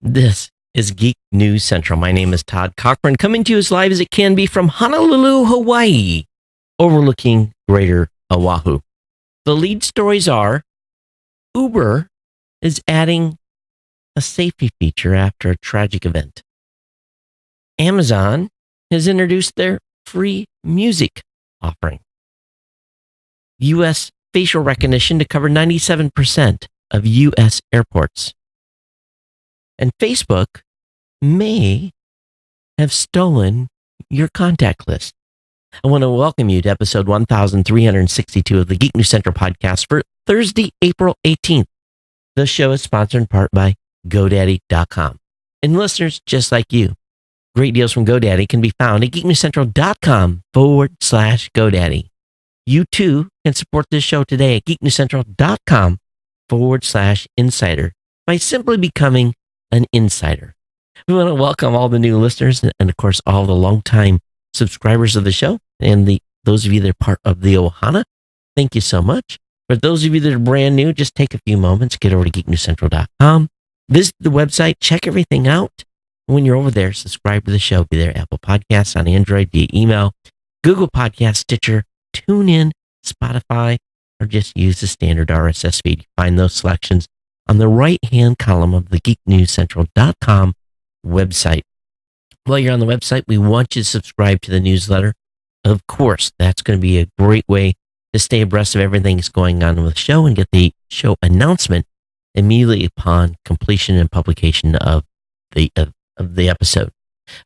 This is Geek News Central. My name is Todd Cochran, coming to you as live as it can be from Honolulu, Hawaii, overlooking Greater Oahu. The lead stories are Uber is adding a safety feature after a tragic event. Amazon has introduced their free music offering. U.S. facial recognition to cover 97% of U.S. airports. And Facebook may have stolen your contact list. I want to welcome you to episode 1362 of the Geek News Central podcast for Thursday, April 18th. The show is sponsored in part by GoDaddy.com. And listeners just like you, great deals from GoDaddy can be found at geeknewscentral.com/GoDaddy. You too can support this show today at geeknewscentral.com/insider by simply becoming an insider. We want to welcome all the new listeners and of course, all the longtime subscribers of the show and those of you that are part of the Ohana. Thank you so much. For those of you that are brand new, just take a few moments, get over to geeknewscentral.com, visit the website, check everything out. When you're over there, subscribe to the show. Be there, Apple Podcasts on Android via email, Google Podcasts, Stitcher, TuneIn, Spotify, or just use the standard RSS feed. You find those selections on the right-hand column of the geeknewscentral.com website. While you're on the website, we want you to subscribe to the newsletter. Of course, that's going to be a great way to stay abreast of everything that's going on with the show and get the show announcement immediately upon completion and publication of the episode.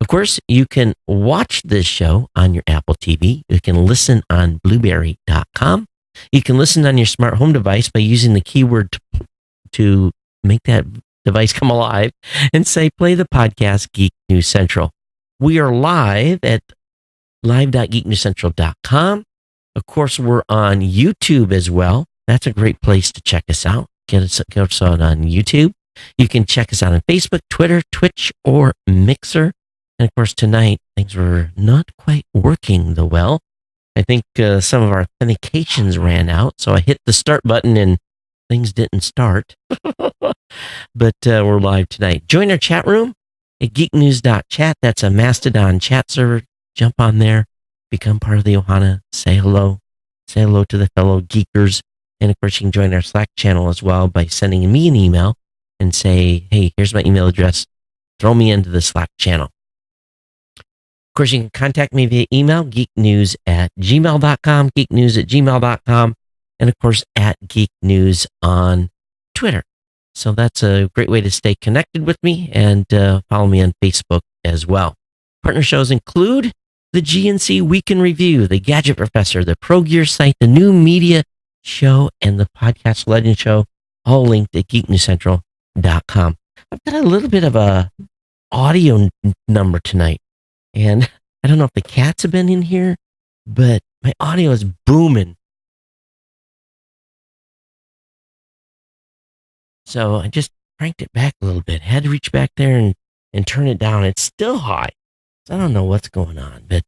Of course, you can watch this show on your Apple TV. You can listen on blueberry.com. You can listen on your smart home device by using the keyword to make that device come alive and say, play the podcast Geek News Central. We are live at live.geeknewscentral.com. Of course, we're on YouTube as well. That's a great place to check us out. Get us out on YouTube. You can check us out on Facebook, Twitter, Twitch, or Mixer. And of course, tonight, things were not quite working the well. I think some of our authentications ran out, so I hit the start button and things didn't start. But we're live tonight. Join our chat room at geeknews.chat. That's a Mastodon chat server. Jump on there, become part of the Ohana, say hello to the fellow geekers. And of course, you can join our Slack channel as well by sending me an email and say, hey, here's my email address. Throw me into the Slack channel. Of course, you can contact me via email, geeknews@gmail.com, geeknews@gmail.com, and of course, at Geek News on Twitter. So that's a great way to stay connected with me and follow me on Facebook as well. Partner shows include the GNC Week in Review, the Gadget Professor, the Pro Gear site, the New Media Show, and the Podcast Legend Show, all linked at geeknewscentral.com. I've got a little bit of a audio number tonight. And I don't know if the cats have been in here, but my audio is booming. So I just cranked it back a little bit. Had to reach back there and turn it down. It's still high. So I don't know what's going on. But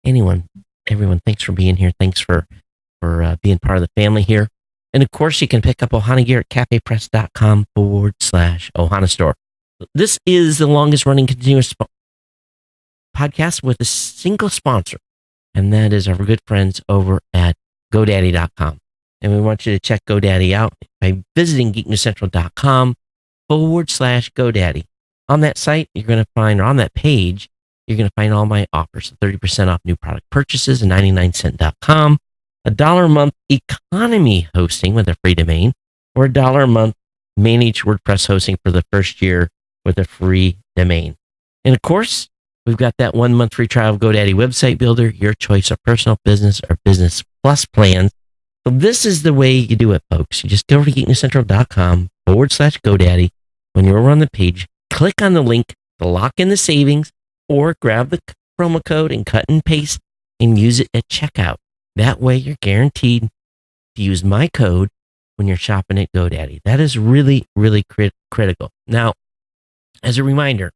everyone, thanks for being here. Thanks for being part of the family here. And of course, you can pick up Ohana gear at cafepress.com/Ohana store. This is the longest running continuous podcast with a single sponsor, and that is our good friends over at GoDaddy.com. And we want you to check GoDaddy out by visiting geeknewscentral.com/GoDaddy. On that site, you're going to find, or on that page, you're going to find all my offers. 30% off new product purchases at 99cent.com, $1 a month economy hosting with a free domain, or $1 a month managed WordPress hosting for the first year with a free domain. And of course, we've got that 1 month free trial of GoDaddy Website Builder, your choice of personal, business, or business plus plans. So this is the way you do it, folks. You just go over to geeknewscentral.com/GoDaddy. When you're over on the page, click on the link to lock in the savings or grab the promo code and cut and paste and use it at checkout. That way you're guaranteed to use my code when you're shopping at GoDaddy. That is really, really critical. Now, as a reminder,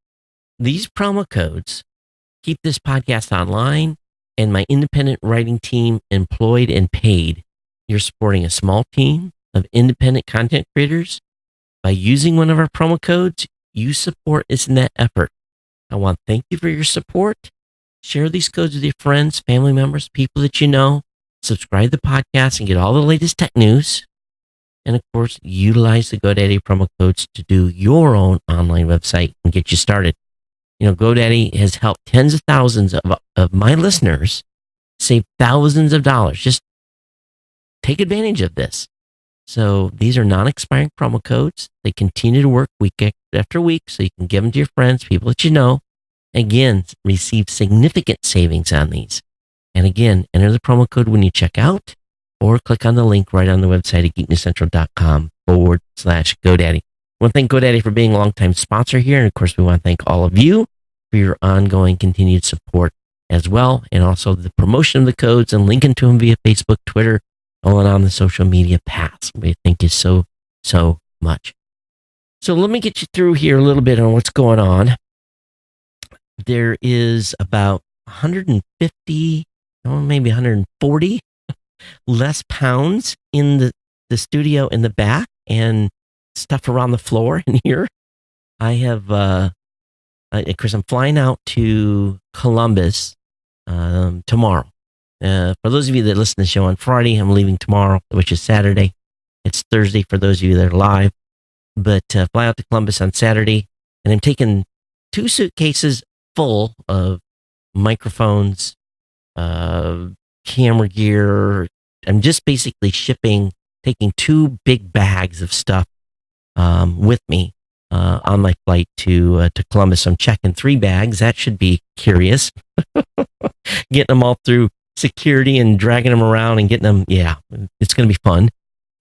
these promo codes keep this podcast online and my independent writing team employed and paid. You're supporting a small team of independent content creators. By using one of our promo codes, you support is in that effort. I want to thank you for your support. Share these codes with your friends, family members, people that you know. Subscribe to the podcast and get all the latest tech news. And of course, utilize the GoDaddy promo codes to do your own online website and get you started. GoDaddy has helped tens of thousands of my listeners save thousands of dollars. Just take advantage of this. So these are non-expiring promo codes. They continue to work week after week, so you can give them to your friends, people that you know. Again, receive significant savings on these. And again, enter the promo code when you check out, or click on the link right on the website at geeknewscentral.com/GoDaddy. I want to thank GoDaddy for being a longtime sponsor here. And of course, we want to thank all of you for your ongoing continued support as well. And also the promotion of the codes and linking to them via Facebook, Twitter, all on the social media paths. We thank you so, so much. So let me get you through here a little bit on what's going on. There is about 150, maybe 140 less pounds in the studio in the back and stuff around the floor in here. I have, of course, I'm flying out to Columbus tomorrow. For those of you that listen to the show on Friday, I'm leaving tomorrow, which is Saturday. It's Thursday for those of you that are live. But fly out to Columbus on Saturday, and I'm taking 2 suitcases full of microphones, camera gear. I'm just basically taking 2 big bags of stuff with me on my flight to Columbus. I'm checking 3 bags. That should be curious. Getting them all through security and dragging them around and getting them. Yeah, it's going to be fun.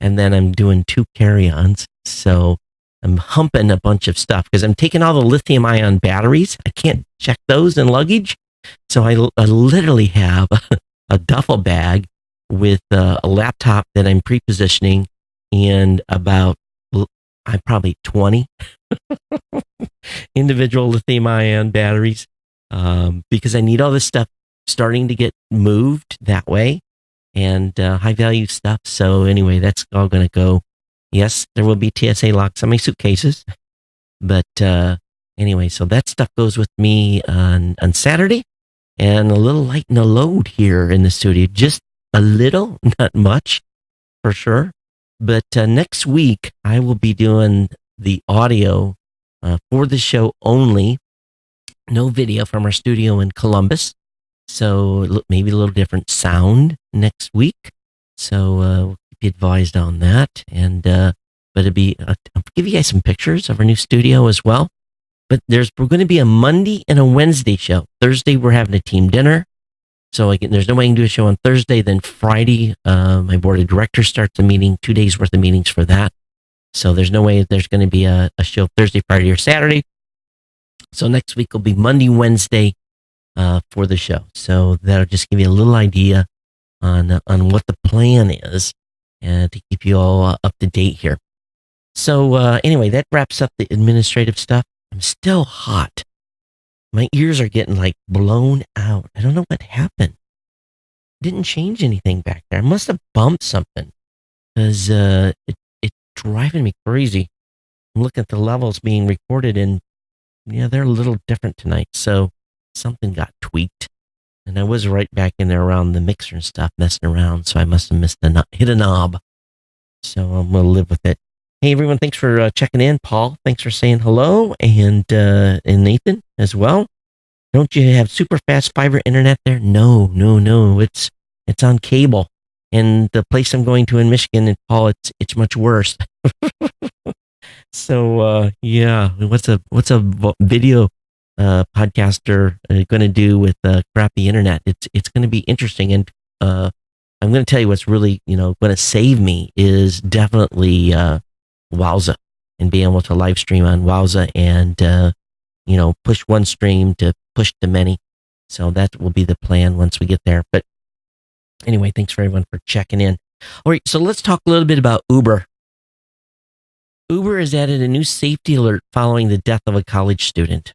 And then I'm doing 2 carry-ons. So I'm humping a bunch of stuff because I'm taking all the lithium-ion batteries. I can't check those in luggage. So I literally have a duffel bag with a laptop that I'm pre-positioning and about probably 20 individual lithium-ion batteries because I need all this stuff starting to get moved that way and high-value stuff. So anyway, that's all going to go. Yes, there will be TSA locks on my suitcases. But anyway, so that stuff goes with me on Saturday, and a little light in the load here in the studio. Just a little, not much, for sure. But next week, I will be doing the audio for the show only. No video from our studio in Columbus. So maybe a little different sound next week. So we'll keep you advised on that. And but it'll be, I'll give you guys some pictures of our new studio as well. But we're going to be a Monday and a Wednesday show. Thursday, we're having a team dinner. So there's no way I can do a show on Thursday. Then Friday, my board of directors starts a meeting, 2 days worth of meetings for that. So there's no way there's going to be a show Thursday, Friday, or Saturday. So next week will be Monday, Wednesday for the show. So that'll just give you a little idea on what the plan is and to keep you all up to date here. So anyway, that wraps up the administrative stuff. I'm still hot. My ears are getting like blown out. I don't know what happened. Didn't change anything back there. I must have bumped something because it's driving me crazy. I'm looking at the levels being recorded and yeah, they're a little different tonight. So something got tweaked. And I was right back in there around the mixer and stuff, messing around. So I must have hit a knob. So I'm going to live with it. Hey, everyone. Thanks for checking in. Paul, thanks for saying hello. And Nathan as well. Don't you have super fast fiber internet there? No. It's on cable. And the place I'm going to in Michigan, and Paul, it's much worse. So, yeah, what's a video podcaster going to do with crappy internet? It's going to be interesting. And I'm going to tell you what's really, going to save me is definitely Wowza and being able to live stream on Wowza and, push one stream to push to many. So that will be the plan once we get there. But anyway, thanks for everyone for checking in. All right, so let's talk a little bit about Uber. Uber has added a new safety alert following the death of a college student.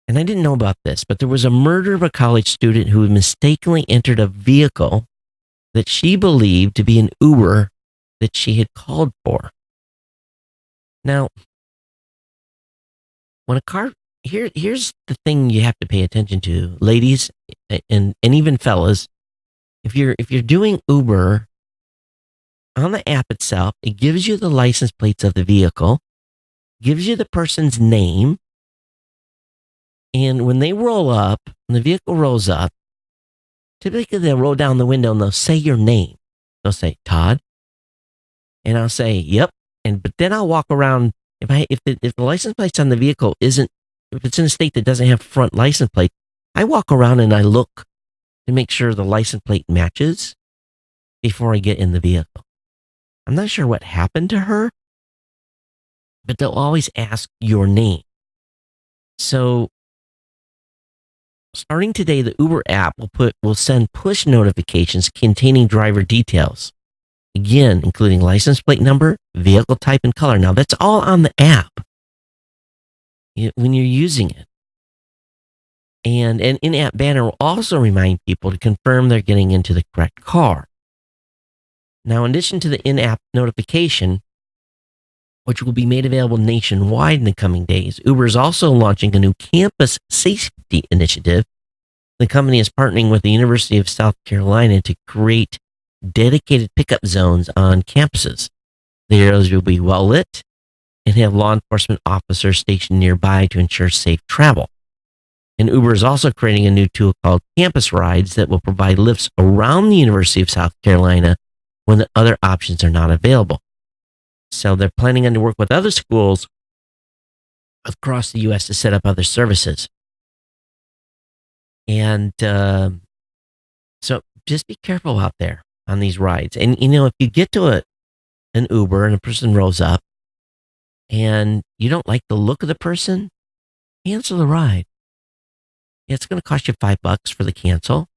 And I didn't know about this, but there was a murder of a college student who mistakenly entered a vehicle that she believed to be an Uber that she had called for. Now, when a car, here's the thing you have to pay attention to, ladies and even fellas. If you're doing Uber on the app itself, it gives you the license plates of the vehicle, gives you the person's name, and when they roll up, when the vehicle rolls up, typically they'll roll down the window and they'll say your name. They'll say Todd, and I'll say yep, but then I'll walk around. If the license plates on the vehicle isn't, if it's in a state that doesn't have front license plate, I walk around and I look to make sure the license plate matches before I get in the vehicle. I'm not sure what happened to her, but they'll always ask your name. So starting today, the Uber app will send push notifications containing driver details. Again, including license plate number, vehicle type, and color. Now, that's all on the app when you're using it. And an in-app banner will also remind people to confirm they're getting into the correct car. Now, in addition to the in-app notification, which will be made available nationwide in the coming days, Uber is also launching a new campus safety initiative. The company is partnering with the University of South Carolina to create dedicated pickup zones on campuses. The areas will be well lit and have law enforcement officers stationed nearby to ensure safe travel. And Uber is also creating a new tool called Campus Rides that will provide lifts around the University of South Carolina when the other options are not available. So they're planning on to work with other schools across the U.S. to set up other services. And so just be careful out there on these rides. And, if you get to an Uber and a person rolls up and you don't like the look of the person, cancel the ride. It's going to cost you $5 for the cancel,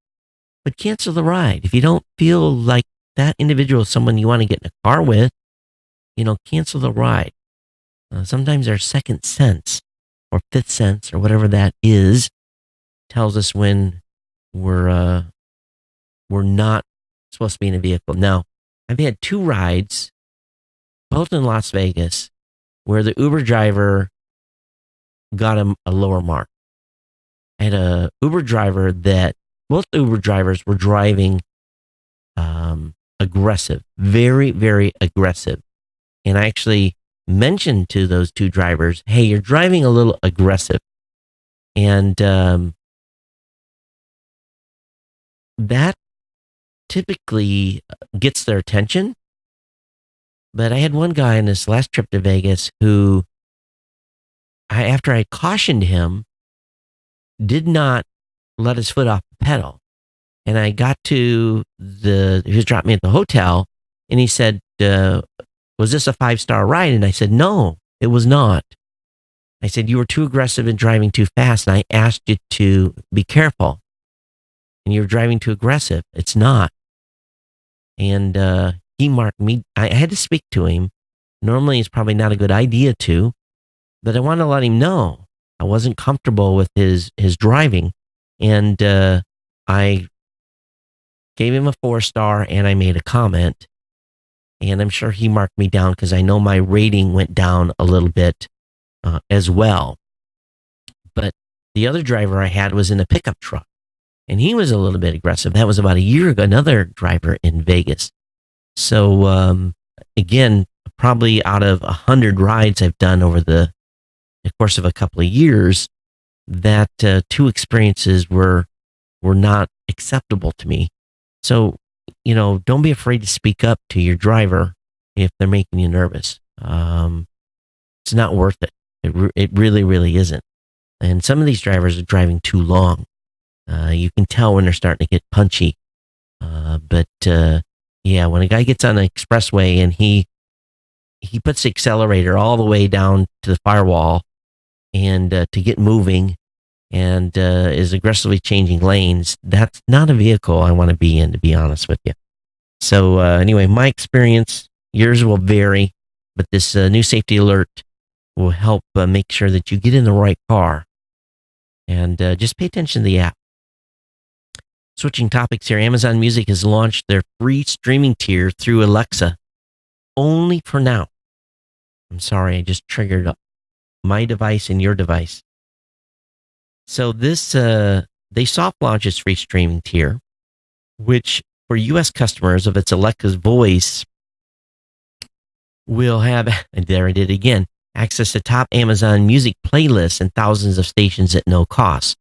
but cancel the ride. If you don't feel like that individual is someone you want to get in a car with, cancel the ride. Sometimes our second sense or fifth sense or whatever that is tells us when we're not supposed to be in a vehicle. Now, I've had 2 rides, both in Las Vegas, where the Uber driver got a lower mark. I had a Uber driver that both Uber drivers were driving aggressive, very, very aggressive. And I actually mentioned to those 2 drivers, hey, you're driving a little aggressive. And that typically gets their attention. But I had one guy on this last trip to Vegas who, after I cautioned him, did not let his foot off the pedal. And I got to he was dropping me at the hotel, and he said, was this a 5-star ride? And I said, no, it was not. I said, you were too aggressive and driving too fast, and I asked you to be careful. And you're driving too aggressive. It's not. And he marked me. I had to speak to him. Normally, it's probably not a good idea to, but I wanted to let him know I wasn't comfortable with his driving. And I gave him a 4-star, and I made a comment. And I'm sure he marked me down because I know my rating went down a little bit as well. But the other driver I had was in a pickup truck, and he was a little bit aggressive. That was about a year ago, another driver in Vegas. So again, probably out of 100 rides I've done over the course of a couple of years, that 2 experiences were not acceptable to me. So, don't be afraid to speak up to your driver if they're making you nervous. It's not worth it. It really, really isn't. And some of these drivers are driving too long. You can tell when they're starting to get punchy. But when a guy gets on an expressway and he puts the accelerator all the way down to the firewall and to get moving, and is aggressively changing lanes, that's not a vehicle I want to be in, to be honest with you. So anyway, my experience, yours will vary, but this new safety alert will help make sure that you get in the right car. And just pay attention to the app. Switching topics here, Amazon Music has launched their free streaming tier through Alexa, only for now. I'm sorry, I just triggered my device and your device. So this, they soft launched its free streaming tier, which for U.S. customers of its Alexa's voice will have, and there I did again, access to top Amazon Music playlists and thousands of stations at no cost.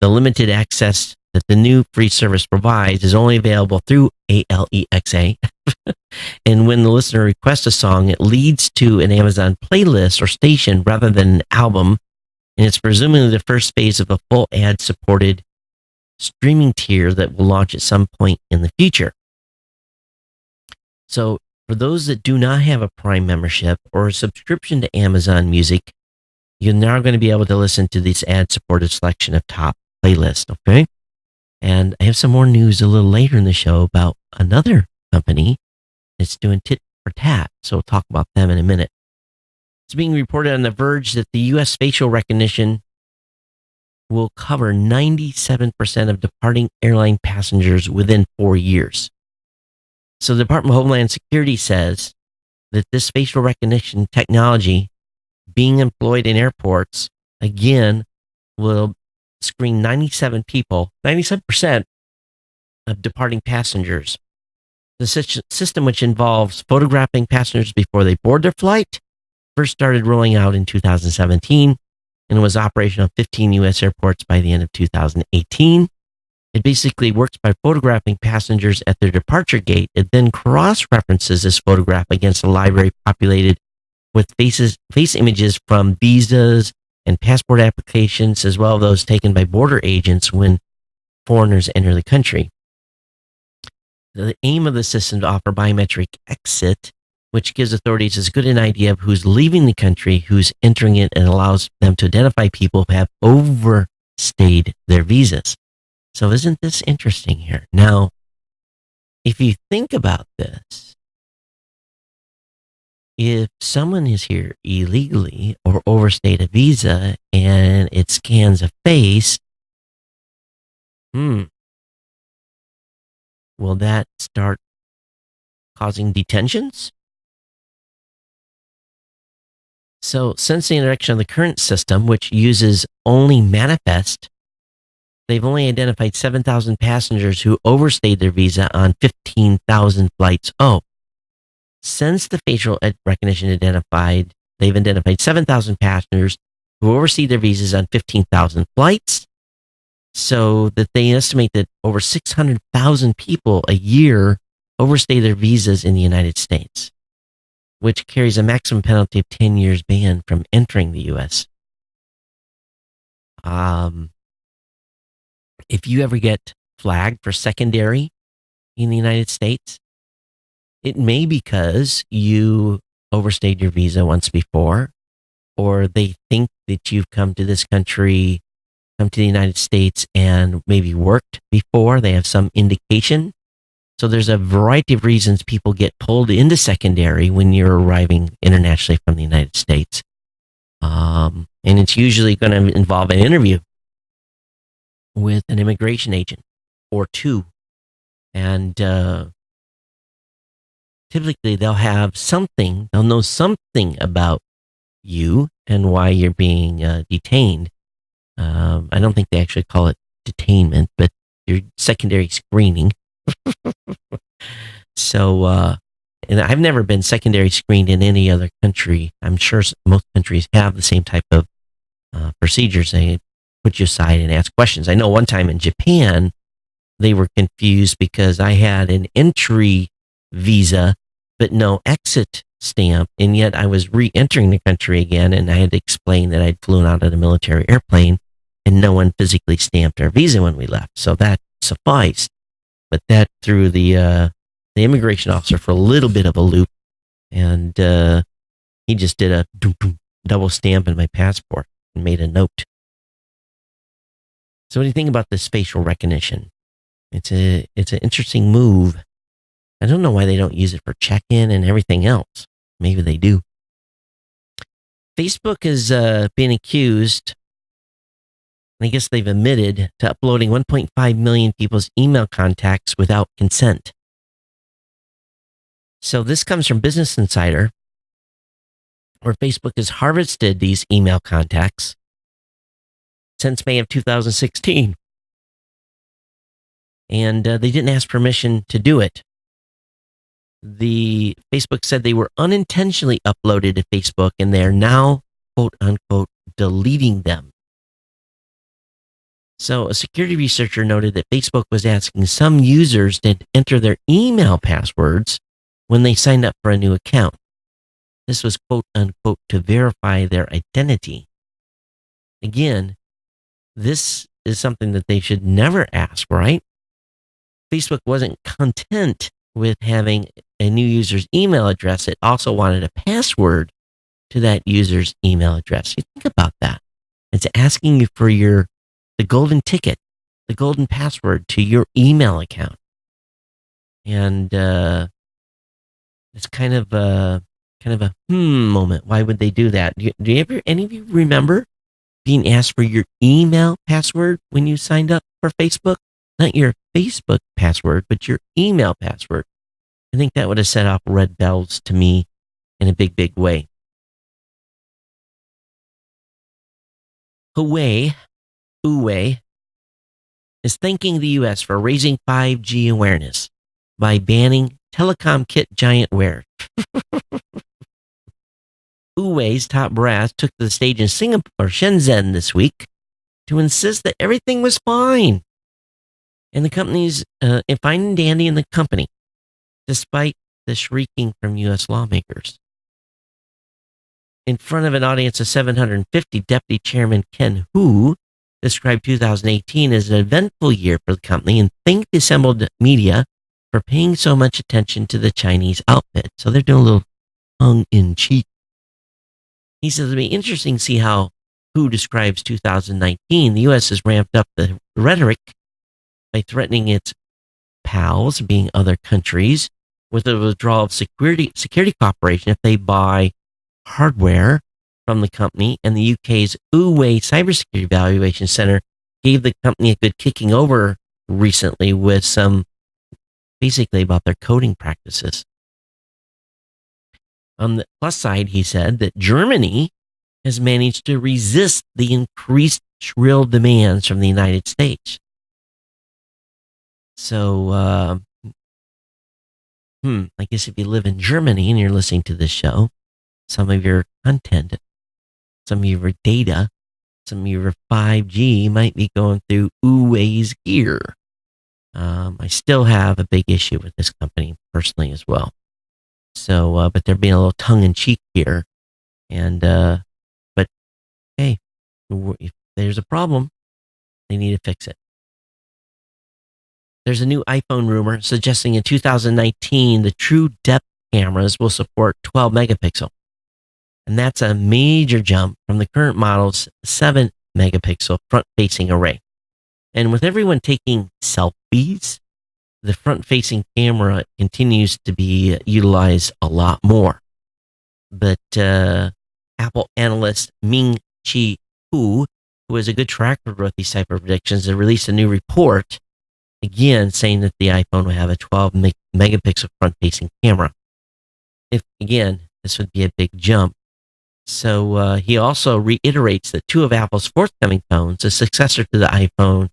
The limited access that the new free service provides is only available through Alexa. And when the listener requests a song, it leads to an Amazon playlist or station rather than an album. And it's presumably the first phase of a full ad-supported streaming tier that will launch at some point in the future. So for those that do not have a Prime membership or a subscription to Amazon Music, you're now going to be able to listen to this ad-supported selection of top playlists, okay? And I have some more news a little later in the show about another company that's doing tit for tat, so we'll talk about them in a minute. It's being reported on The Verge that the U.S. facial recognition will cover 97% of departing airline passengers within 4 years. So the Department of Homeland Security says that this facial recognition technology being employed in airports, again, will screen 97% of departing passengers. The system, which involves photographing passengers before they board their flight, first started rolling out in 2017 and was operational at 15 U.S. airports by the end of 2018. It basically works by photographing passengers at their departure gate. It then cross-references this photograph against a library populated with face images from visas and passport applications, as well as those taken by border agents when foreigners enter the country. The aim of the system is to offer biometric exit, which gives authorities as good an idea of who's leaving the country, who's entering it, and allows them to identify people who have overstayed their visas. So isn't this interesting here? Now, if you think about this, if someone is here illegally or overstayed a visa and it scans a face, will that start causing detentions? So since the introduction of the current system, which uses only manifest, they've only identified 7,000 passengers who overstayed their visa on 15,000 flights. Since the facial recognition they've identified 7,000 passengers who overstayed their visas on 15,000 flights, so that they estimate that over 600,000 people a year overstay their visas in the United States, which carries a maximum penalty of 10 years ban from entering the U.S. If you ever get flagged for secondary in the United States, it may be because you overstayed your visa once before, or they think that you've come to this country, come to the United States and maybe worked before. They have some indication. So there's a variety of reasons people get pulled into secondary when you're arriving internationally from the United States. And it's usually going to involve an interview with an immigration agent or two. And typically they'll know something about you and why you're being detained. I don't think they actually call it detainment, but your secondary screening. So, and I've never been secondary screened in any other country. I'm sure most countries have the same type of procedures. They put you aside and ask questions. I know one time in Japan, they were confused because I had an entry visa, but no exit stamp. And yet I was re-entering the country again. And I had to explain that I'd flown out of a military airplane and no one physically stamped our visa when we left. So that sufficed. But that threw the immigration officer for a little bit of a loop. And he just did a double stamp in my passport and made a note. So what do you think about this facial recognition? It's an interesting move. I don't know why they don't use it for check-in and everything else. Maybe they do. Facebook has been accused, and I guess they've admitted to uploading 1.5 million people's email contacts without consent. So this comes from Business Insider. where Facebook has harvested these email contacts since May of 2016. And they didn't ask permission to do it. The Facebook said they were unintentionally uploaded to Facebook, and they're now, quote unquote, deleting them. So a security researcher noted that Facebook was asking some users to enter their email passwords when they signed up for a new account. This was, quote unquote, to verify their identity. Again, this is something that they should never ask, right? Facebook wasn't content with having a new user's email address. It also wanted a password to that user's email address. You think about that. It's asking you for the golden ticket, the golden password to your email account. And it's kind of a moment. Why would they do that? Do any of you remember being asked for your email password when you signed up for Facebook? Not your Facebook password, but your email password. I think that would have set off red bells to me in a big, big way. Huawei is thanking the U.S. for raising 5G awareness by banning telecom kit giant wear. Huawei's top brass took to the stage in Singapore, Shenzhen, this week to insist that everything was fine. And the company's fine and dandy in the company, despite the shrieking from U.S. lawmakers. In front of an audience of 750, Deputy Chairman Ken Hu described 2018 as an eventful year for the company and thanked the assembled media for paying so much attention to the Chinese outfit. So they're doing a little tongue-in-cheek. He says it'll be interesting to see how Hu describes 2019. The U.S. has ramped up the rhetoric by threatening its pals, being other countries, with a withdrawal of security cooperation if they buy hardware from the company. And the UK's Huawei Cybersecurity Evaluation Center gave the company a good kicking over recently with some, basically about their coding practices. On the plus side, he said that Germany has managed to resist the increased shrill demands from the United States. So, I guess if you live in Germany and you're listening to this show, some of your content, some of your data, some of your 5G might be going through Huawei's gear. I still have a big issue with this company personally as well. So, but they're being a little tongue-in-cheek here. And, but hey, if there's a problem, they need to fix it. There's a new iPhone rumor suggesting in 2019 the true depth cameras will support 12 megapixel. And that's a major jump from the current model's 7 megapixel front-facing array. And with everyone taking selfies, the front-facing camera continues to be utilized a lot more. But Apple analyst Ming-Chi Hu, who has a good track record with these type of predictions, has released a new report, again, saying that the iPhone will have a 12 megapixel front-facing camera. If, again, this would be a big jump. So he also reiterates that two of Apple's forthcoming phones, the successor to the iPhone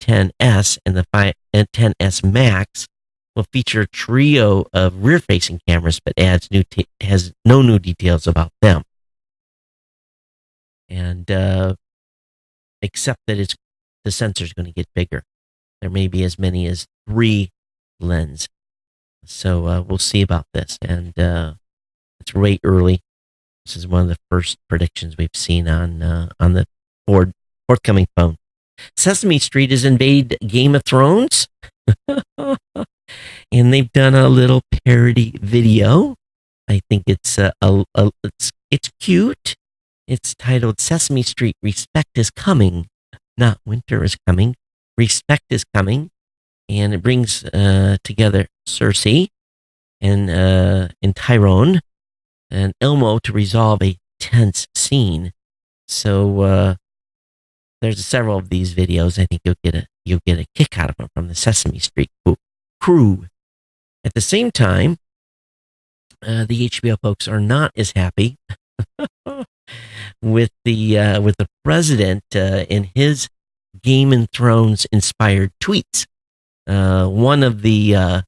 XS and the XS Max, will feature a trio of rear-facing cameras, but has no new details about them. And except that the sensor is going to get bigger. There may be as many as 3 lenses. So we'll see about this. And it's way early. This is one of the first predictions we've seen on the forthcoming phone. Sesame Street has invaded Game of Thrones. And they've done a little parody video. I think it's cute. It's titled Sesame Street Respect is Coming. Not Winter is Coming. Respect is Coming. And it brings together Cersei and Tyrone and Elmo to resolve a tense scene. So there's several of these videos. I think you'll get a kick out of them from the Sesame Street crew. At the same time, the HBO folks are not as happy with the president in his Game and Thrones inspired tweets. One of the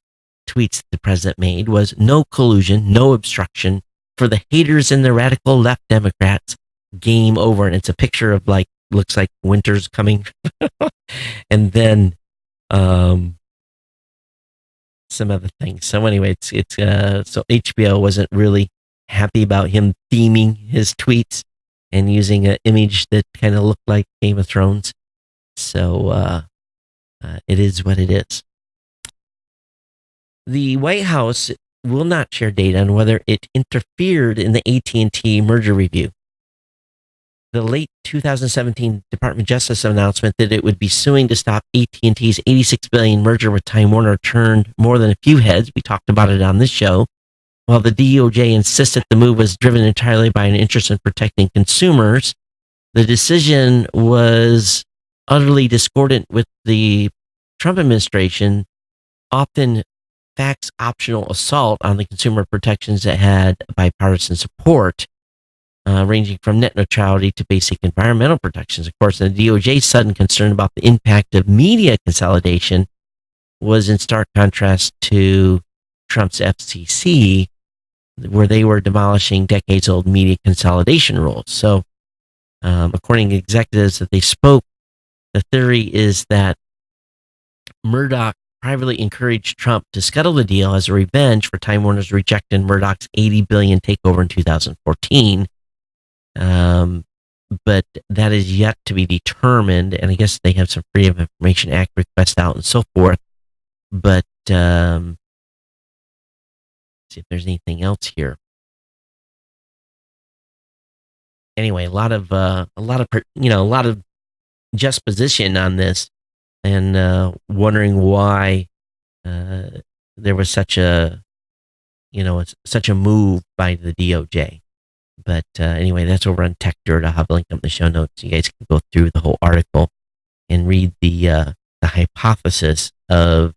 tweets the president made was no collusion, no obstruction for the haters and the radical left Democrats. Game over, and it's a picture of looks like winter's coming, and then some other things. So anyway, it's so HBO wasn't really happy about him theming his tweets and using an image that kind of looked like Game of Thrones. So it is what it is. The White House will not share data on whether it interfered in the AT&T merger review. The late 2017 Department of Justice announcement that it would be suing to stop AT&T's $86 billion merger with Time Warner turned more than a few heads. We talked about it on this show. While the DOJ insisted the move was driven entirely by an interest in protecting consumers, the decision was utterly discordant with the Trump administration, often facts optional assault on the consumer protections that had bipartisan support. Ranging from net neutrality to basic environmental protections. Of course, the DOJ's sudden concern about the impact of media consolidation was in stark contrast to Trump's FCC, where they were demolishing decades-old media consolidation rules. So, according to executives that they spoke, the theory is that Murdoch privately encouraged Trump to scuttle the deal as a revenge for Time Warner's rejecting Murdoch's $80 billion takeover in 2014. But that is yet to be determined, and I guess they have some Freedom of Information Act requests out and so forth. But see if there's anything else here. Anyway, a lot of juxtaposition on this, and wondering why there was such a move by the DOJ. But anyway, that's over on Tech Dirt. I'll have a link up in the show notes. You guys can go through the whole article and read the hypothesis of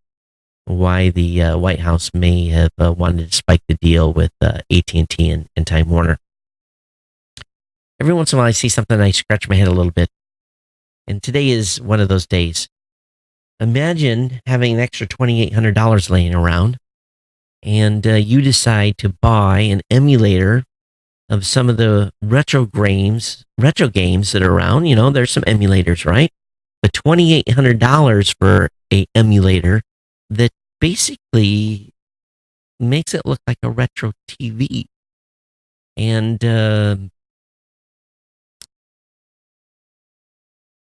why the White House may have wanted to spike the deal with AT&T and Time Warner. Every once in a while, I see something and I scratch my head a little bit. And today is one of those days. Imagine having an extra $2,800 laying around, and you decide to buy an emulator of some of the retro games that are around. There's some emulators, right? But $2,800 for a emulator that basically makes it look like a retro TV. And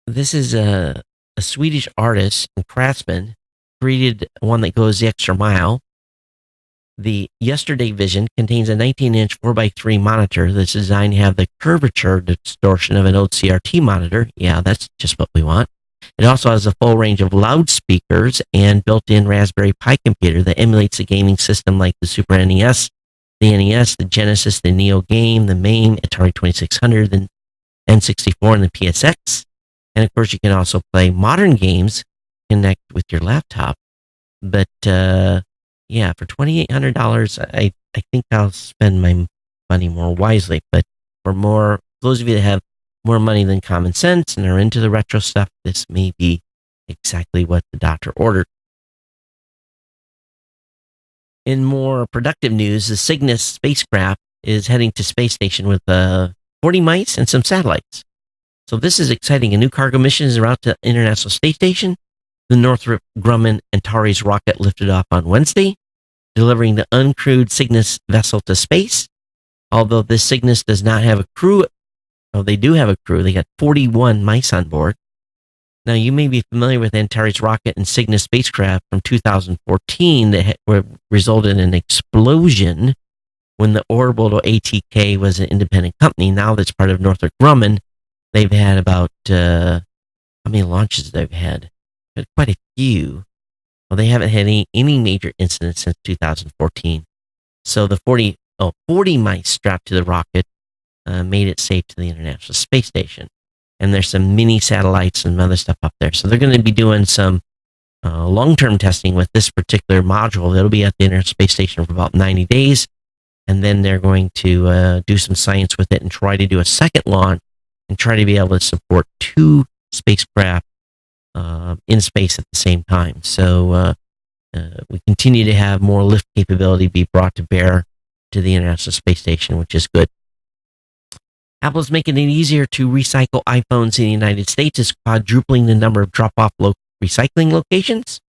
this is a Swedish artist and craftsman created one that goes the extra mile. The Yesterday Vision contains a 19-inch 4x3 monitor that's designed to have the curvature distortion of an old CRT monitor. Yeah, that's just what we want. It also has a full range of loudspeakers and built-in Raspberry Pi computer that emulates a gaming system like the Super NES, the NES, the Genesis, the Neo Game, the MAME, Atari 2600, the N64, and the PSX. And of course, you can also play modern games, connect with your laptop. But yeah, for $2,800, I think I'll spend my money more wisely. But for those of you that have more money than common sense and are into the retro stuff, this may be exactly what the doctor ordered. In more productive news, the Cygnus spacecraft is heading to space station with 40 mice and some satellites. So this is exciting. A new cargo mission is en route to the International Space Station. The Northrop Grumman Antares rocket lifted off on Wednesday, delivering the uncrewed Cygnus vessel to space. Although this Cygnus does not have a crew, they do have a crew. They got 41 mice on board. Now, you may be familiar with Antares rocket and Cygnus spacecraft from 2014 that resulted in an explosion when the Orbital ATK was an independent company. Now that's part of Northrop Grumman. They've had about, how many launches they've had? Quite a few. Well, they haven't had any major incidents since 2014. So the 40 mice strapped to the rocket made it safe to the International Space Station. And there's some mini satellites and other stuff up there. So they're going to be doing some long-term testing with this particular module. It'll be at the International Space Station for about 90 days. and then they're going to do some science with it and try to do a second launch and try to be able to support 2 spacecraft in space at the same time. So we continue to have more lift capability be brought to bear to the International Space Station, which is good. Apple's making it easier to recycle iPhones in the United States. It's quadrupling the number of drop-off recycling locations.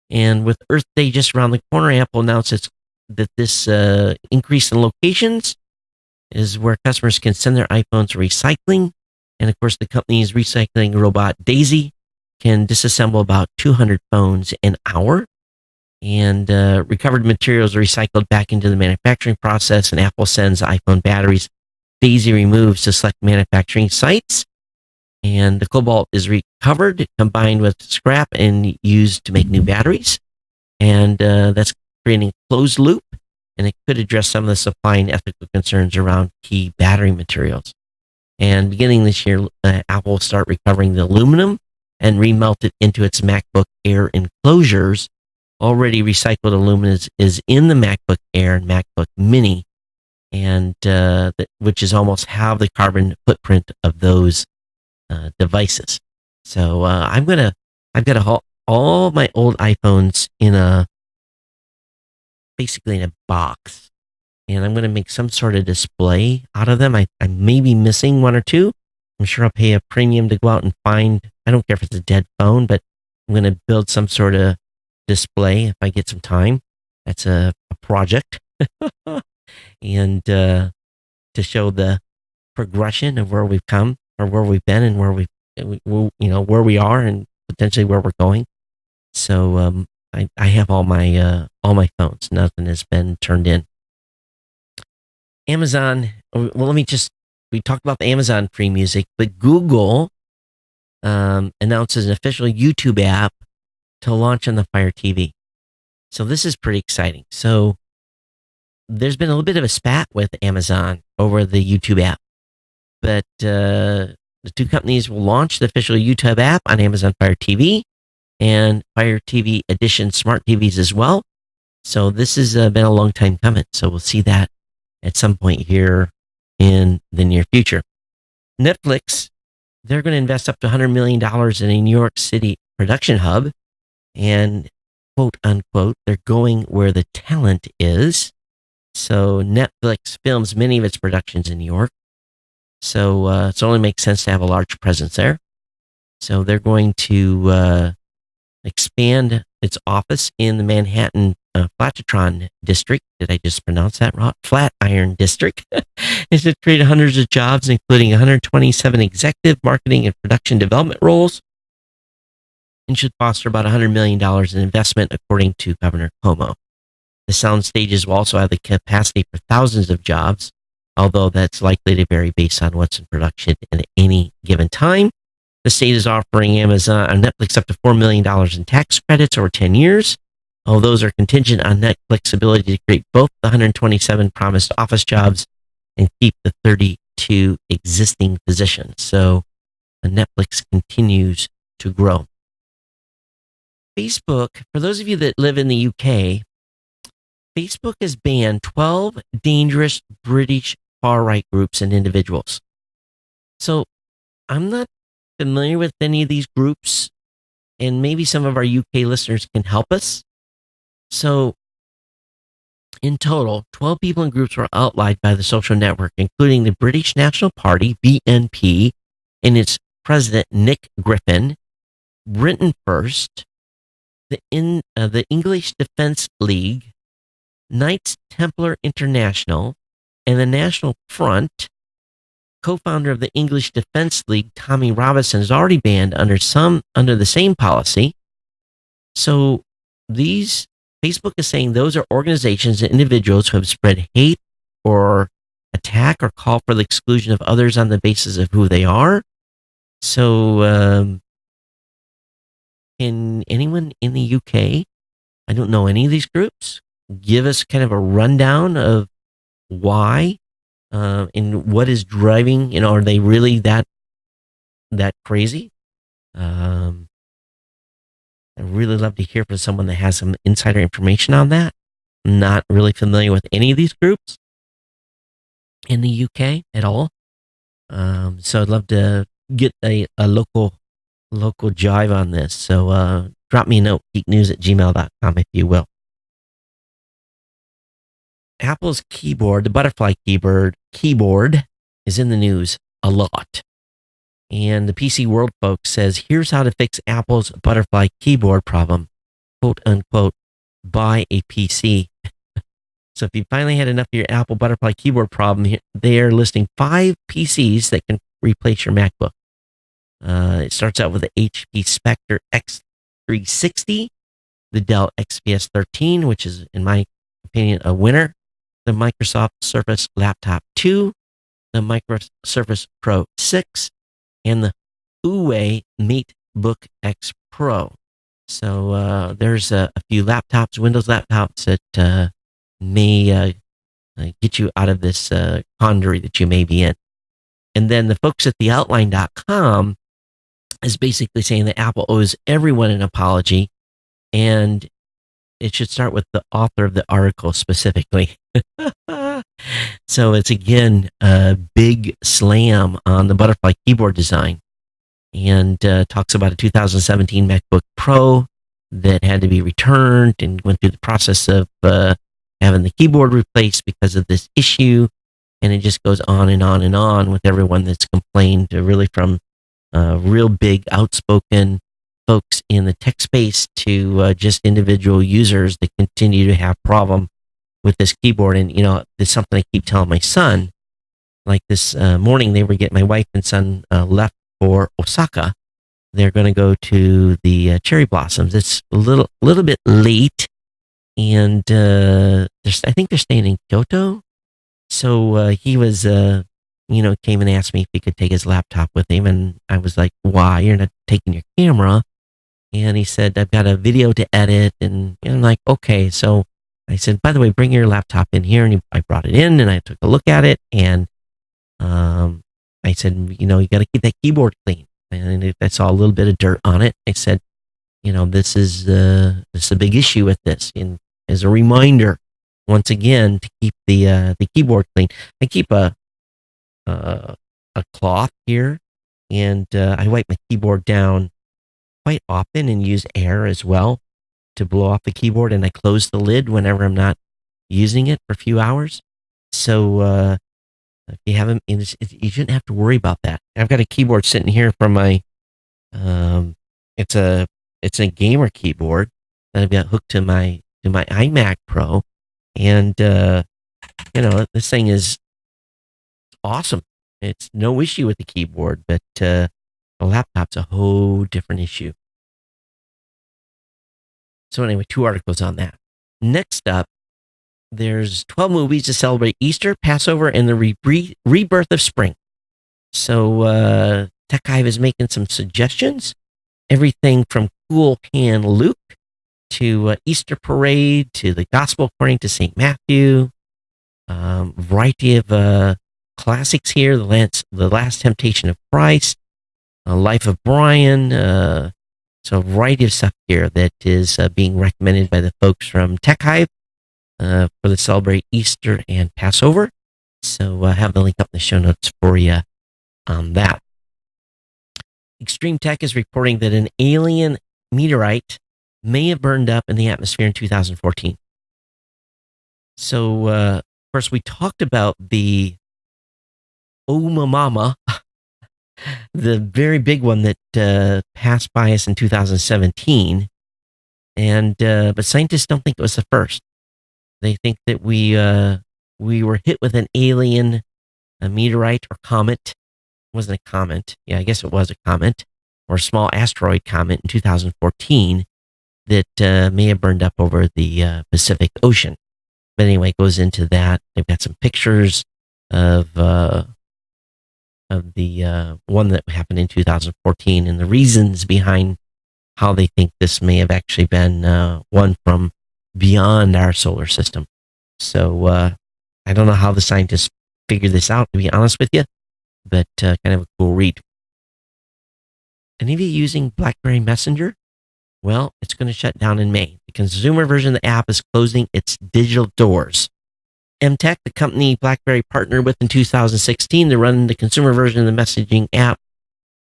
And with Earth Day just around the corner, Apple announced that this increase in locations is where customers can send their iPhones for recycling. And of course, the company's recycling robot Daisy can disassemble about 200 phones an hour. And recovered materials are recycled back into the manufacturing process, and Apple sends iPhone batteries. Daisy removes to select manufacturing sites, and the cobalt is recovered, combined with scrap, and used to make new batteries. And that's creating a closed loop, and it could address some of the supply and ethical concerns around key battery materials. And beginning this year, Apple will start recovering the aluminum and remelt it into its MacBook Air enclosures. Already recycled aluminum is in the MacBook Air and MacBook Mini, and which is almost half the carbon footprint of those devices. So I've got all my old iPhones basically in a box, and I'm going to make some sort of display out of them. I may be missing 1 or 2. I'm sure I'll pay a premium to go out and find. I don't care if it's a dead phone, but I'm going to build some sort of display if I get some time. That's a project. And to show the progression of where we've come, or where we've been, and where where we are, and potentially where we're going. So I have all my phones. Nothing has been turned in. Amazon. Well, we talked about the Amazon free music, but Google announces an official YouTube app to launch on the Fire TV. So this is pretty exciting. So there's been a little bit of a spat with Amazon over the YouTube app, but the 2 companies will launch the official YouTube app on Amazon Fire TV and Fire TV Edition smart TVs as well. So this has been a long time coming. So we'll see that at some point here in the near future. Netflix, they're going to invest up to $100 million in a New York City production hub, and quote unquote, they're going where the talent is. So Netflix films many of its productions in New York. So it only makes sense to have a large presence there. So they're going to expand its office in the Manhattan Flatatron district. Did I just pronounce that wrong? Flatiron district. Is to create hundreds of jobs, including 127 executive marketing and production development roles, and should foster about $100 million in investment, according to Governor Cuomo. The sound stages will also have the capacity for thousands of jobs, although that's likely to vary based on what's in production at any given time. The state is offering Amazon and Netflix up to $4 million in tax credits over 10 years. All those are contingent on Netflix's ability to create both the 127 promised office jobs and keep the 32 existing positions. So Netflix continues to grow. Facebook, for those of you that live in the UK, Facebook has banned 12 dangerous British far-right groups and individuals. So I'm not familiar with any of these groups, and maybe some of our UK listeners can help us. So in total, 12 people and groups were outlawed by the social network, including the British National Party, BNP, and its president, Nick Griffin, Britain First, the English Defence League, Knights Templar International, and the National Front. Co-founder of the English Defence League, Tommy Robinson, is already banned under the same policy. So Facebook is saying those are organizations and individuals who have spread hate or attack or call for the exclusion of others on the basis of who they are. So can anyone in the UK, I don't know any of these groups, give us kind of a rundown of why and what is driving, are they really that crazy? I'd really love to hear from someone that has some insider information on that. I'm not really familiar with any of these groups. in the UK at all. So I'd love to get a local jive on this. So drop me a note, geeknews@gmail.com, if you will. Apple's keyboard, the butterfly keyboard is in the news a lot. And the PC World folks says, here's how to fix Apple's butterfly keyboard problem, quote unquote, buy a PC. So if you finally had enough of your Apple butterfly keyboard problem, they are listing 5 PCs that can replace your MacBook. It starts out with the HP Spectre X360, the Dell XPS 13, which is, in my opinion, a winner, the Microsoft Surface Laptop 2, the Microsoft Surface Pro 6, and the Huawei MateBook X Pro. So there's a few laptops, Windows laptops, that may get you out of this quandary that you may be in. And then the folks at theoutline.com is basically saying that Apple owes everyone an apology, and it should start with the author of the article specifically. So it's, again, a big slam on the butterfly keyboard design, and talks about a 2017 MacBook Pro that had to be returned and went through the process of having the keyboard replaced because of this issue. And it just goes on and on and on with everyone that's complained, really from real big outspoken folks in the tech space to just individual users that continue to have problem with this keyboard. And, there's something I keep telling my son. Like this morning, my wife and son left for Osaka. They're going to go to the cherry blossoms. It's a little bit late, and I think they're staying in Kyoto. So he was, came and asked me if he could take his laptop with him, and I was like, "Why? You're not taking your camera?" And he said, "I've got a video to edit," and I'm like, "Okay." So I said, "By the way, bring your laptop in here," and I brought it in, and I took a look at it, and I said, "You got to keep that keyboard clean." And if I saw a little bit of dirt on it, I said, "This is a big issue with this." And as a reminder, once again, to keep the keyboard clean, I keep a cloth here, and I wipe my keyboard down quite often and use air as well to blow off the keyboard, and I close the lid whenever I'm not using it for a few hours. So if you haven't, you shouldn't have to worry about that. I've got a keyboard sitting here from my it's a gamer keyboard that I've got hooked to my iMac Pro, and this thing is awesome. It's no issue with the keyboard, but the laptop's a whole different issue. So anyway, 2 articles on that. Next up, there's 12 movies to celebrate Easter, Passover, and the rebirth of spring. So Tech Hive is making some suggestions. Everything from Cool Can Luke to Easter Parade to the Gospel according to St. Matthew. Variety of classics here. The Last Temptation of Christ, Life of Brian. So a variety of stuff here that is being recommended by the folks from Tech Hive for the celebrate Easter and Passover. So I have the link up in the show notes for you on that. Extreme Tech is reporting that an alien meteorite may have burned up in the atmosphere in 2014. So, of course, we talked about the Oumuamua, the very big one that passed by us in 2017, but scientists don't think it was the first. They think that we were hit with an alien, a meteorite or comet. It wasn't a comet. Yeah, I guess it was a comet or a small asteroid comet in 2014 that may have burned up over the Pacific Ocean. But anyway, it goes into that. They've got some pictures of the one that happened in 2014 and the reasons behind how they think this may have actually been one from beyond our solar system. So I don't know how the scientists figured this out, to be honest with you, but kind of a cool read. Any of you using BlackBerry Messenger? Well, it's going to shut down in May. The consumer version of the app is closing its digital doors. MTech, the company BlackBerry partnered with in 2016 to run the consumer version of the messaging app,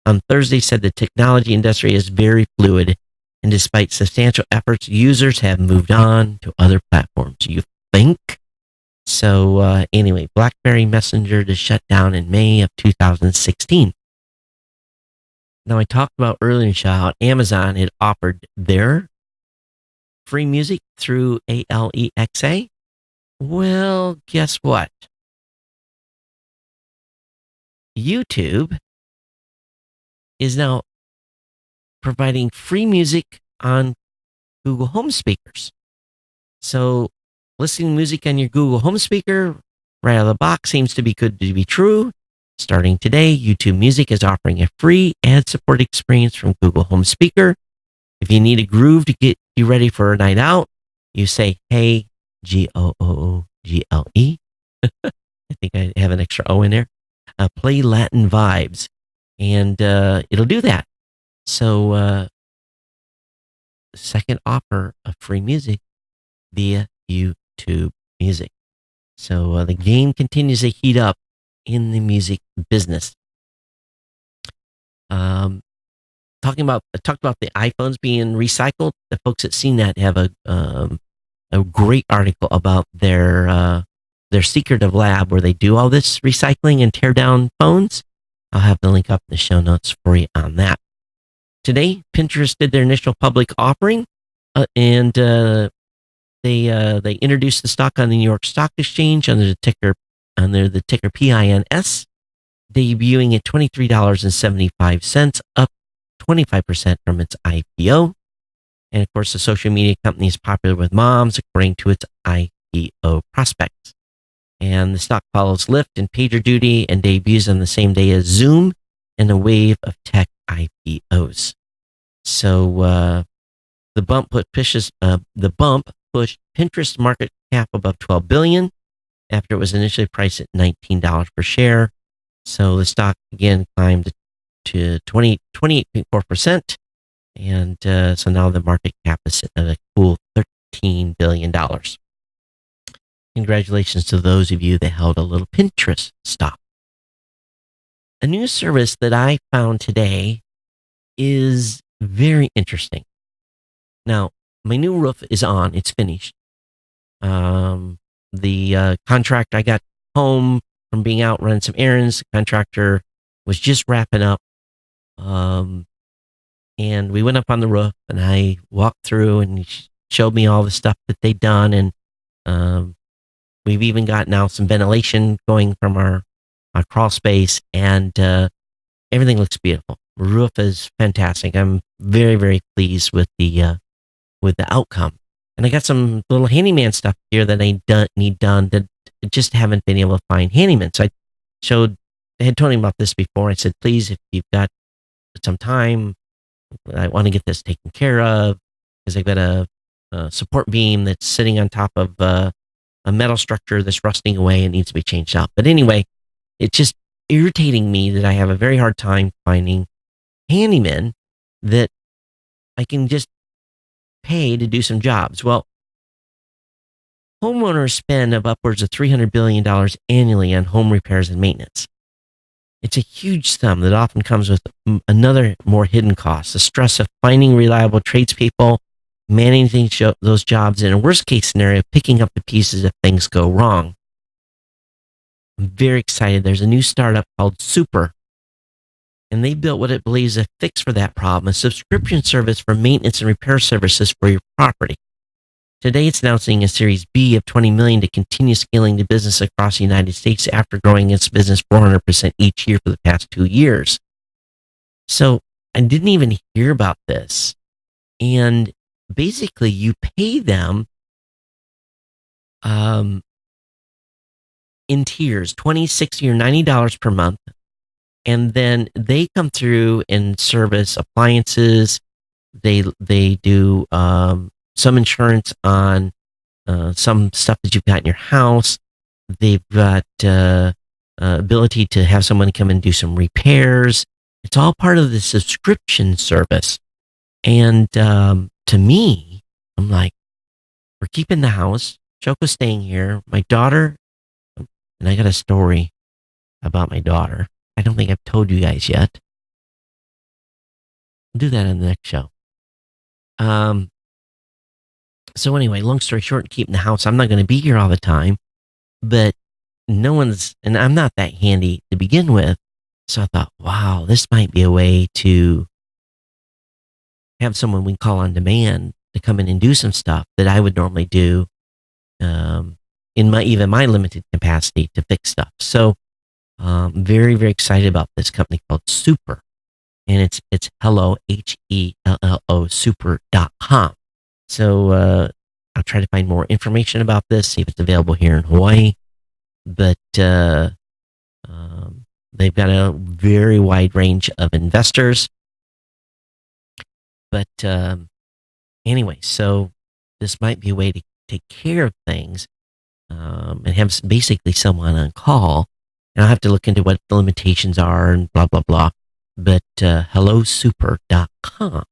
on Thursday said the technology industry is very fluid, and despite substantial efforts, users have moved on to other platforms. You think? So anyway, BlackBerry Messenger to shut down in May of 2016. Now, I talked about earlier in the show how Amazon had offered their free music through Alexa. Well, guess what? YouTube is now providing free music on Google Home speakers. So listening to music on your Google Home speaker right out of the box seems to be good to be true. Starting today, YouTube Music is offering a free ad-supported experience from Google Home speaker. If you need a groove to get you ready for a night out, you say, hey, Google. I think I have an extra O in there. Play Latin vibes, and it'll do that. So, second offer of free music via YouTube Music. So the game continues to heat up in the music business. Talked about the iPhones being recycled. The folks that seen that have a great article about their secretive lab where they do all this recycling and tear down phones. I'll have the link up in the show notes for you on that. Today, Pinterest did their initial public offering, and they introduced the stock on the New York Stock Exchange under the ticker PINS, debuting at $23.75, up 25% from its IPO. And of course, the social media company is popular with moms, according to its IPO prospects. And the stock follows Lyft and PagerDuty and debuts on the same day as Zoom and a wave of tech IPOs. So the bump pushed Pinterest market cap above $12 billion after it was initially priced at $19 per share. So the stock again climbed to 28.4%. And so now the market cap is sitting at a cool $13 billion. Congratulations to those of you that held a little Pinterest stock. A new service that I found today is very interesting. Now, my new roof is on. It's finished. The contract, I got home from being out running some errands. The contractor was just wrapping up. And we went up on the roof, and I walked through, and he showed me all the stuff that they'd done. And we've even got now some ventilation going from our crawl space, and everything looks beautiful. The roof is fantastic. I'm very, very pleased with the outcome. And I got some little handyman stuff here that I need done that I just haven't been able to find handyman. So I had told him about this before. I said, please, if you've got some time, I want to get this taken care of because I've got a support beam that's sitting on top of a metal structure that's rusting away and needs to be changed out. But anyway, it's just irritating me that I have a very hard time finding handymen that I can just pay to do some jobs. Well, homeowners spend of upwards of $300 billion annually on home repairs and maintenance. It's a huge sum that often comes with another more hidden cost, the stress of finding reliable tradespeople, managing those jobs, and in a worst case scenario, picking up the pieces if things go wrong. I'm very excited. There's a new startup called Super, and they built what it believes is a fix for that problem, a subscription service for maintenance and repair services for your property. Today, it's announcing a Series B of $20 million to continue scaling the business across the United States after growing its business 400% each year for the past 2 years. So I didn't even hear about this. And basically, you pay them in tiers, $20, $60, or $90 per month. And then they come through and service appliances. They do some insurance on some stuff that you've got in your house. They've got ability to have someone come and do some repairs. It's all part of the subscription service. And to me, I'm like, we're keeping the house. Choco's staying here. My daughter and I got a story about my daughter. I don't think I've told you guys yet. I'll do that in the next show. So anyway, long story short, keeping the house. I'm not going to be here all the time, but and I'm not that handy to begin with. So I thought, wow, this might be a way to have someone we can call on demand to come in and do some stuff that I would normally do in my limited capacity to fix stuff. So very, very excited about this company called Super. And it's hello, HELLO, super.com. So I'll try to find more information about this, see if it's available here in Hawaii. But they've got a very wide range of investors. But anyway, so this might be a way to take care of things and have basically someone on call. And I'll have to look into what the limitations are and blah, blah, blah. But hellosuper.com.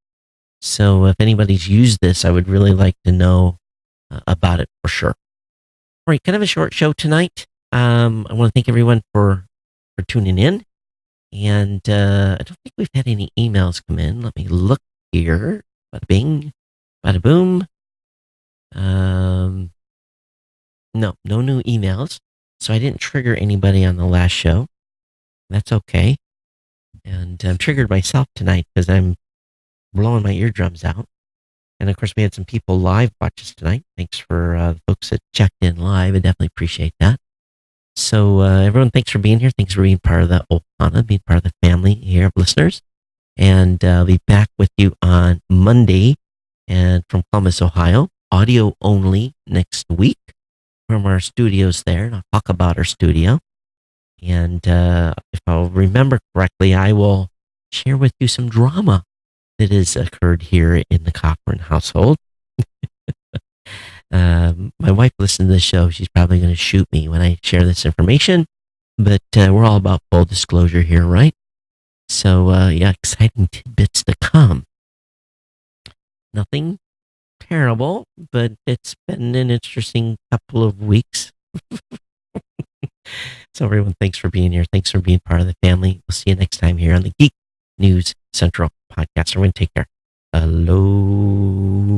So if anybody's used this, I would really like to know about it for sure. All right, kind of a short show tonight. I want to thank everyone for tuning in. And I don't think we've had any emails come in. Let me look here. Bada bing, bada boom. No new emails. So I didn't trigger anybody on the last show. That's okay. And I'm triggered myself tonight because I'm blowing my eardrums out. And of course, we had some people live watch us tonight. Thanks for the folks that checked in live. I definitely appreciate that. So everyone, thanks for being here. Thanks for being part of the Ohana, being part of the family here of listeners. And I'll be back with you on Monday and from Columbus, Ohio, audio only next week from our studios there. And I'll talk about our studio. And if I'll remember correctly, I will share with you some drama that has occurred here in the Cochran household. My wife listened to the show. She's probably going to shoot me when I share this information. But we're all about full disclosure here, right? So, yeah, exciting tidbits to come. Nothing terrible, but it's been an interesting couple of weeks. So everyone, thanks for being here. Thanks for being part of the family. We'll see you next time here on the Geek News Central podcast. Everyone take care. Aloha.